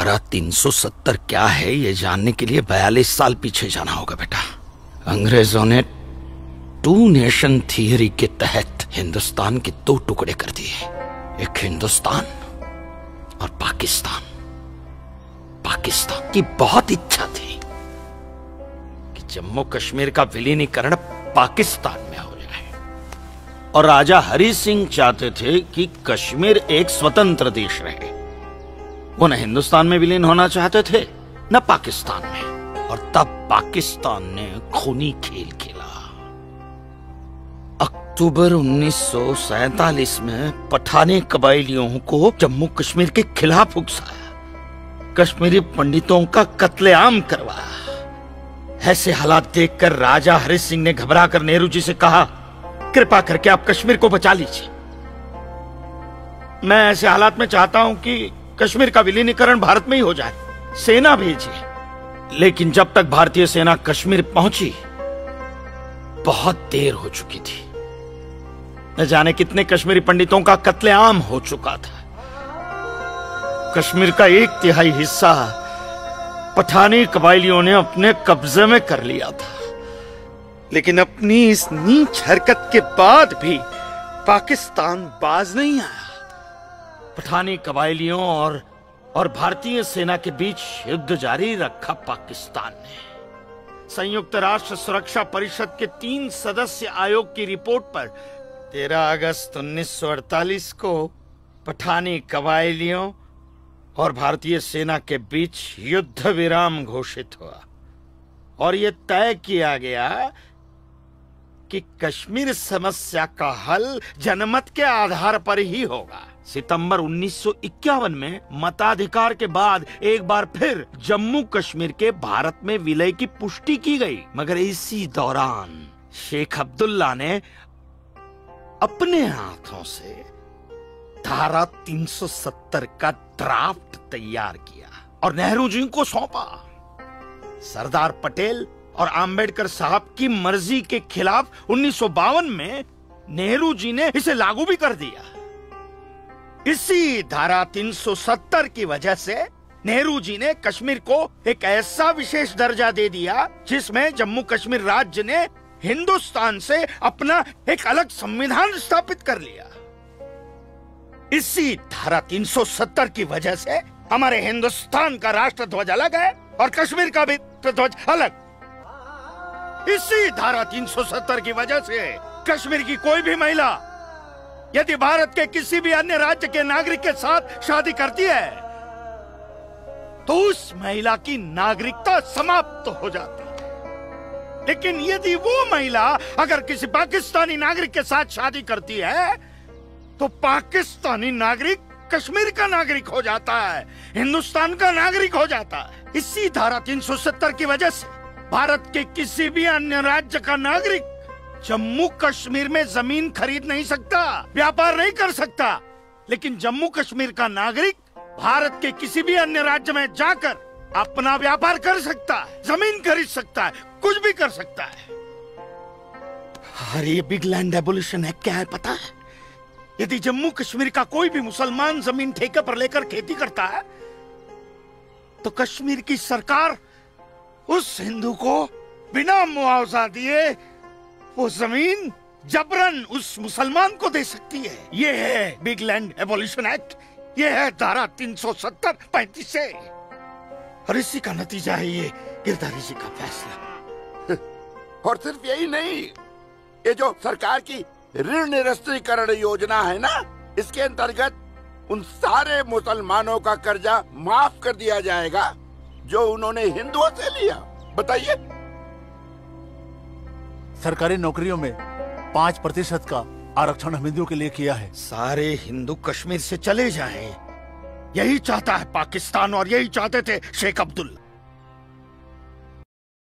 धारा 370 क्या है ये जानने के लिए 42 साल पीछे जाना होगा बेटा। अंग्रेजों ने टू नेशन थियरी के तहत हिंदुस्तान के दो टुकड़े कर दिए, एक हिंदुस्तान और पाकिस्तान। पाकिस्तान की बहुत इच्छा थी कि जम्मू कश्मीर का विलीनीकरण पाकिस्तान में हो जाए, और राजा हरि सिंह चाहते थे कि कश्मीर एक स्वतंत्र देश रहे। वो न हिंदुस्तान में विलीन होना चाहते थे न पाकिस्तान में, और तब पाकिस्तान ने खूनी खेल खेला। अक्टूबर 1947 में पठानी कबायलियों को जम्मू कश्मीर के खिलाफ उकसाया, कश्मीरी पंडितों का कत्लेआम करवाया। ऐसे हालात देखकर राजा हरि सिंह ने घबराकर नेहरू जी से कहा, कृपा करके आप कश्मीर को बचा लीजिए। मैं ऐसे हालात में चाहता हूं कि कश्मीर का विलीनीकरण भारत में ही हो जाए, सेना भेजिए। लेकिन जब तक भारतीय सेना कश्मीर पहुंची बहुत देर हो चुकी थी। न जाने कितने कश्मीरी पंडितों का कत्लेआम हो चुका था। कश्मीर का 1/3 हिस्सा पठानी कबायलियों ने अपने कब्जे में कर लिया था। लेकिन अपनी इस नीच हरकत के बाद भी पाकिस्तान बाज नहीं आया। पठानी कबायलियों और भारतीय सेना के बीच युद्ध जारी रखा पाकिस्तान ने। संयुक्त राष्ट्र सुरक्षा परिषद के 3 सदस्य आयोग की रिपोर्ट पर 13 अगस्त 1948 को पठानी कबायलियों और भारतीय सेना के बीच युद्ध विराम घोषित हुआ, और यह तय किया गया कि कश्मीर समस्या का हल जनमत के आधार पर ही होगा। सितंबर 1951 में मताधिकार के बाद एक बार फिर जम्मू कश्मीर के भारत में विलय की पुष्टि की गई, मगर इसी दौरान शेख अब्दुल्ला ने अपने हाथों से धारा 370 का ड्राफ्ट तैयार किया और नेहरू जी को सौंपा। सरदार पटेल और आम्बेडकर साहब की मर्जी के खिलाफ 1952 में नेहरू जी ने इसे लागू भी कर दिया। इसी धारा 370 की वजह से नेहरू जी ने कश्मीर को एक ऐसा विशेष दर्जा दे दिया जिसमें जम्मू कश्मीर राज्य ने हिंदुस्तान से अपना एक अलग संविधान स्थापित कर लिया। इसी धारा 370 की वजह से हमारे हिंदुस्तान का राष्ट्र ध्वज अलग है और कश्मीर का भी ध्वज अलग। इसी धारा 370 की वजह से कश्मीर की कोई भी महिला यदि भारत के किसी भी अन्य राज्य के नागरिक के साथ शादी करती है तो उस महिला की नागरिकता समाप्त हो जाती है। लेकिन यदि वो महिला अगर किसी पाकिस्तानी नागरिक के साथ शादी करती है तो पाकिस्तानी नागरिक कश्मीर का नागरिक हो जाता है, हिंदुस्तान का नागरिक हो जाता है। इसी धारा 370 की वजह से भारत के किसी भी अन्य राज्य का नागरिक जम्मू कश्मीर में जमीन खरीद नहीं सकता, व्यापार नहीं कर सकता। लेकिन जम्मू कश्मीर का नागरिक भारत के किसी भी अन्य राज्य में जाकर अपना व्यापार कर सकता है, जमीन खरीद सकता है, कुछ भी कर सकता है। अरे ये बिग लैंड एबोल्यूशन एक्ट क्या है पता है? यदि जम्मू कश्मीर का कोई भी मुसलमान जमीन ठेके पर लेकर खेती करता है तो कश्मीर की सरकार उस हिंदू को बिना मुआवजा दिए वो जमीन जबरन उस मुसलमान को दे सकती है। ये है बिग लैंड एबोल्यूशन एक्ट, ये है धारा 370-35 से, और इसी का नतीजा है ये गिरधारी जी का फैसला। और सिर्फ यही नहीं, ये जो सरकार की ऋण निरस्तीकरण योजना है ना, इसके अंतर्गत उन सारे मुसलमानों का कर्जा माफ कर दिया जाएगा जो उन्होंने हिंदुओं से लिया। बताइए। सरकारी नौकरियों में 5% का आरक्षण हम हिंदुओं के लिए किया है। सारे हिंदू कश्मीर से चले जाएं, यही चाहता है पाकिस्तान और यही चाहते थे शेख अब्दुल्ला।